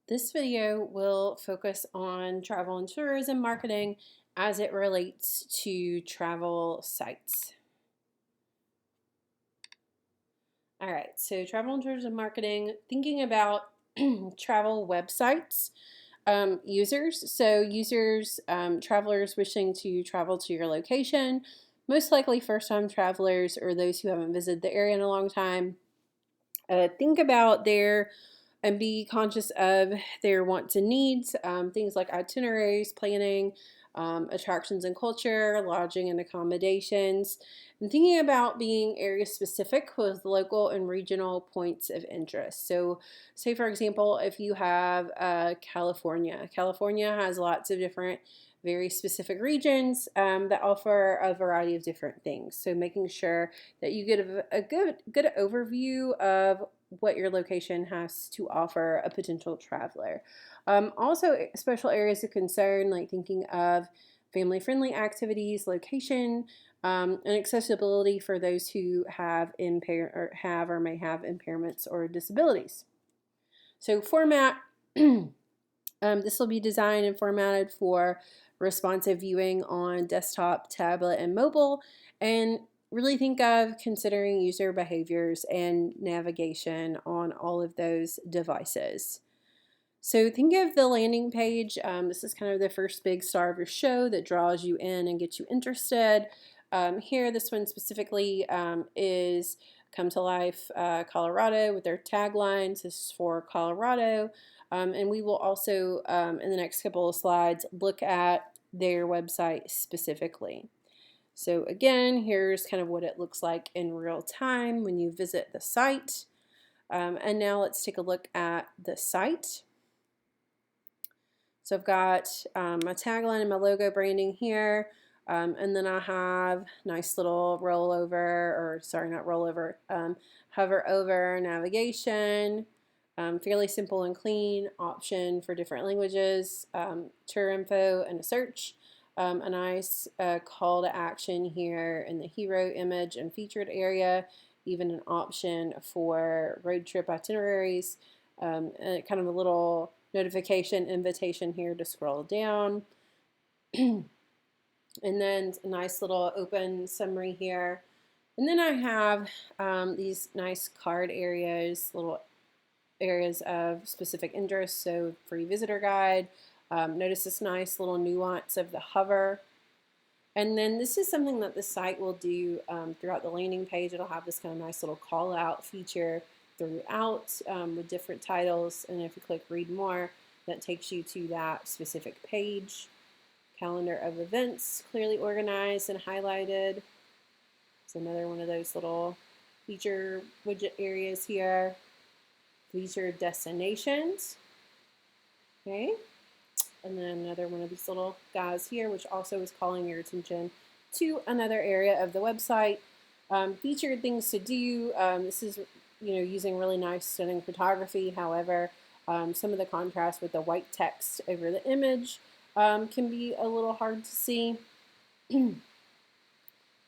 This video will focus on travel and tourism marketing as it relates to travel sites. All right, so travel and tourism marketing, thinking about travel websites, users. So users, travelers wishing to travel to your location, most likely first-time travelers or those who haven't visited the area in a long time. Think about their and be conscious of their wants and needs, things like itineraries, planning, attractions and culture, lodging and accommodations, and thinking about being area specific with local and regional points of interest. So, say for example, if you have California has lots of different very specific regions that offer a variety of different things. So making sure that you get a good overview of what your location has to offer a potential traveler. Also, special areas of concern, like thinking of family-friendly activities, location, and accessibility for those who have or may have impairments or disabilities. So format, this will be designed and formatted for responsive viewing on desktop, tablet, and mobile, and really think of considering user behaviors and navigation on all of those devices. So think of the landing page. This is kind of the first big star of your show that draws you in and gets you interested. Here, this one specifically is Come to Life Colorado with their taglines. This is for Colorado. And we will also, in the next couple of slides, look at their website specifically. So again, here's kind of what it looks like in real time when you visit the site. And now let's take a look at the site. So I've got my tagline and my logo branding here. And then I have nice little rollover, or sorry, not rollover, hover over navigation, fairly simple and clean option for different languages, tour info and a search. A nice call to action here in the hero image and featured area, even an option for road trip itineraries, and kind of a little notification invitation here to scroll down. And then a nice little open summary here. And then I have these nice card areas, little areas of specific interest. So free visitor guide. Notice this nice little nuance of the hover. And then this is something that the site will do throughout the landing page. It'll have this kind of nice little call out feature throughout with different titles. And if you click read more, that takes you to that specific page. Calendar of events, clearly organized and highlighted. It's another one of those little feature widget areas here. Featured destinations. Okay. And then another one of these little guys here, which also is calling your attention to another area of the website. Featured things to do. This is, using really nice, stunning photography. However, some of the contrast with the white text over the image can be a little hard to see. And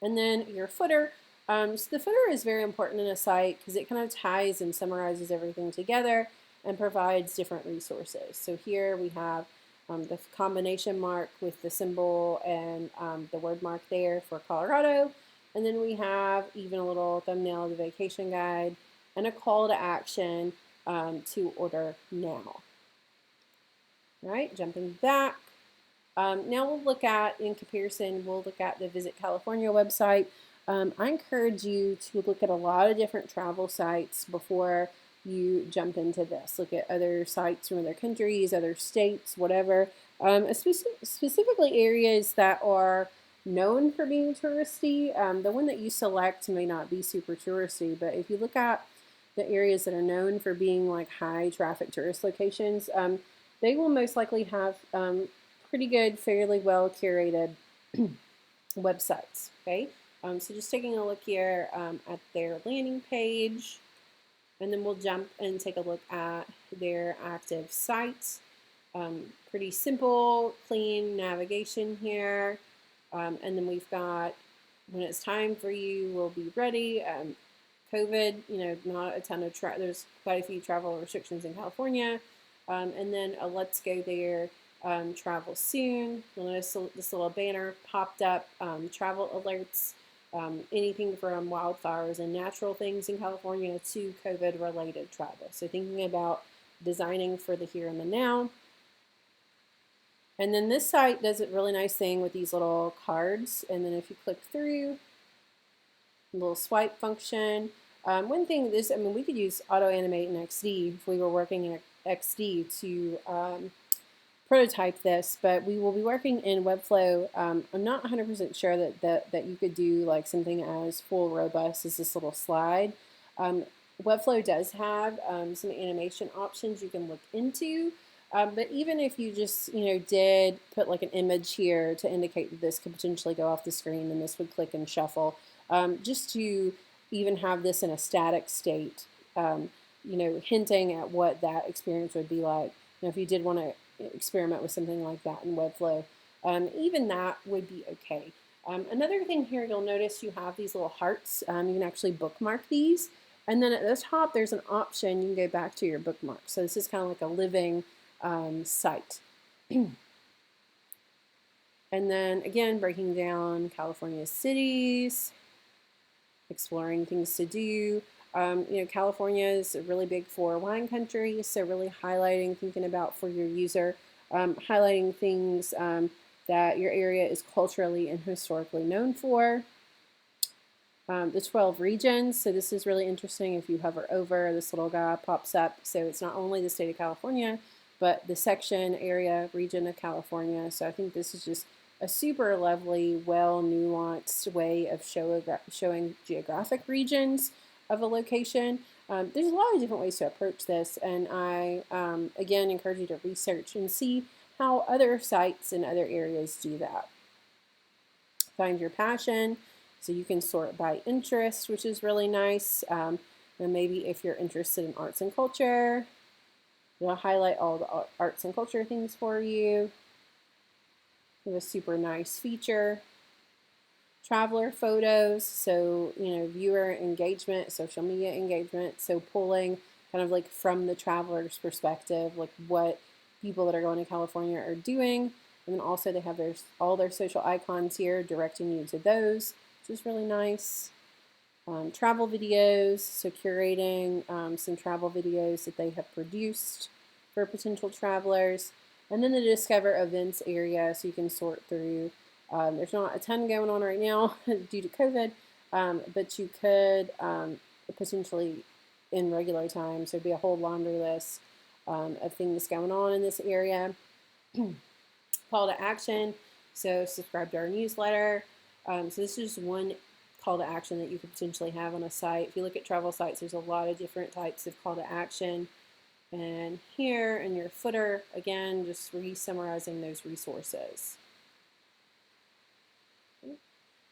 then your footer. So the footer is very important in a site because it kind of ties and summarizes everything together and provides different resources. So here we have the combination mark with the symbol and the word mark there for Colorado. And then we have even a little thumbnail of the vacation guide and a call to action to order now. All right, jumping back. Now we'll look at, in comparison, we'll look at the Visit California website. I encourage you to look at a lot of different travel sites before you jump into this. Look at other sites from other countries, other states, whatever. Specifically areas that are known for being touristy. The one that you select may not be super touristy, but if you look at the areas that are known for being like high traffic tourist locations, they will most likely have pretty good, fairly well curated websites. Okay, so just taking a look here at their landing page, and then we'll jump and take a look at their active sites. Pretty simple, clean navigation here, and then we've got when it's time for you, we'll be ready. COVID, not a ton of there's quite a few travel restrictions in California. and then a let's go there, travel soon. You'll notice this little banner popped up, travel alerts, anything from wildfires and natural things in California to COVID related travel. So thinking about designing for the here and the now. And then this site does a really nice thing with these little cards. And then if you click through, little swipe function. One thing is, I mean, we could use Auto Animate in XD if we were working in XD to prototype this, but we will be working in Webflow. I'm not 100% sure that you could do like something as full robust as this little slide. Webflow does have some animation options you can look into, but even if you just did put like an image here to indicate that this could potentially go off the screen and this would click and shuffle, just to even have this in a static state, hinting at what that experience would be like. If you did want to experiment with something like that in Webflow, even that would be okay. Another thing here, you'll notice you have these little hearts. You can actually bookmark these. And then at the top, there's an option. You can go back to your bookmark. So this is kind of like a living site. And then again, breaking down California's cities, exploring things to do. California is really big for wine country, so really highlighting, thinking about for your user, highlighting things that your area is culturally and historically known for. The 12 regions, so this is really interesting. If you hover over, this little guy pops up. So it's not only the state of California, but the section, area, region of California. So I think this is just a super lovely, well nuanced way of showing geographic regions of a location. There's a lot of different ways to approach this, and I again encourage you to research and see how other sites in other areas do that. Find your passion, so you can sort by interest, which is really nice. And maybe if you're interested in arts and culture, it'll highlight all the arts and culture things for you. We have a super nice feature. Traveler photos, so viewer engagement, social media engagement, so pulling kind of like from the traveler's perspective, like what people that are going to California are doing. And then also they have all their social icons here, directing you to those, which is really nice. Travel videos, so curating some travel videos that they have produced for potential travelers. And then the Discover Events area, so you can sort through. There's not a ton going on right now due to COVID, but you could potentially in regular times, there'd be a whole laundry list of things going on in this area. Call to action, so subscribe to our newsletter. So this is just one call to action that you could potentially have on a site. If you look at travel sites, there's a lot of different types of call to action. And here in your footer, again, just re-summarizing those resources.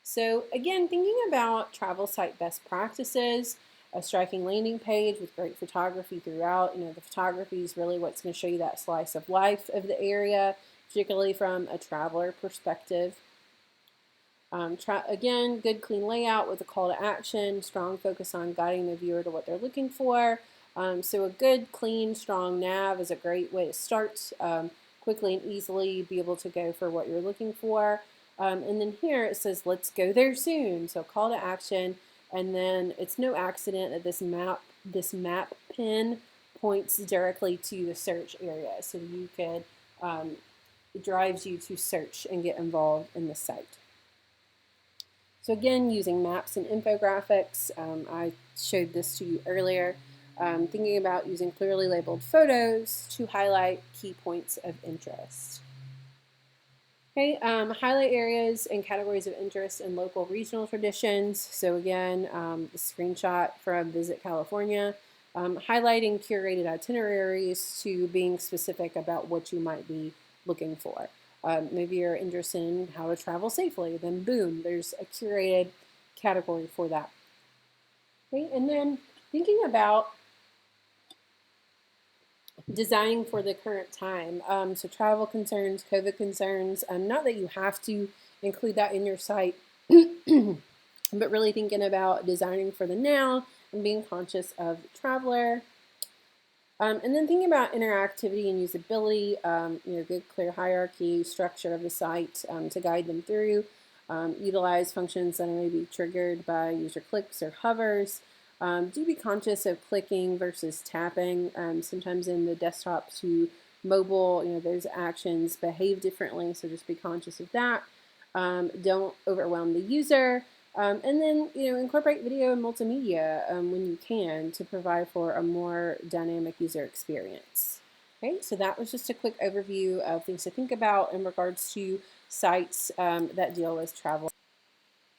So again, thinking about travel site best practices, a striking landing page with great photography throughout. The photography is really what's going to show you that slice of life of the area, particularly from a traveler perspective. Again, good clean layout with a call to action, strong focus on guiding the viewer to what they're looking for. So a good, clean, strong nav is a great way to start quickly and easily be able to go for what you're looking for. And then here it says, let's go there soon. So call to action, and then it's no accident that this map pin points directly to the search area. So you could, it drives you to search and get involved in the site. So again, using maps and infographics, I showed this to you earlier. Thinking about using clearly labeled photos to highlight key points of interest. Okay, highlight areas and categories of interest in local regional traditions. So again, the screenshot from Visit California, highlighting curated itineraries to being specific about what you might be looking for. Maybe you're interested in how to travel safely, then boom, there's a curated category for that. Okay, and then thinking about designing for the current time. So travel concerns, COVID concerns, not that you have to include that in your site, but really thinking about designing for the now and being conscious of the traveler. And then thinking about interactivity and usability, good clear hierarchy, structure of the site to guide them through. Utilize functions that may be triggered by user clicks or hovers. Do be conscious of clicking versus tapping. Sometimes in the desktop to mobile, those actions behave differently, so just be conscious of that. Don't overwhelm the user. And then, incorporate video and multimedia when you can to provide for a more dynamic user experience. Okay, so that was just a quick overview of things to think about in regards to sites that deal with travel.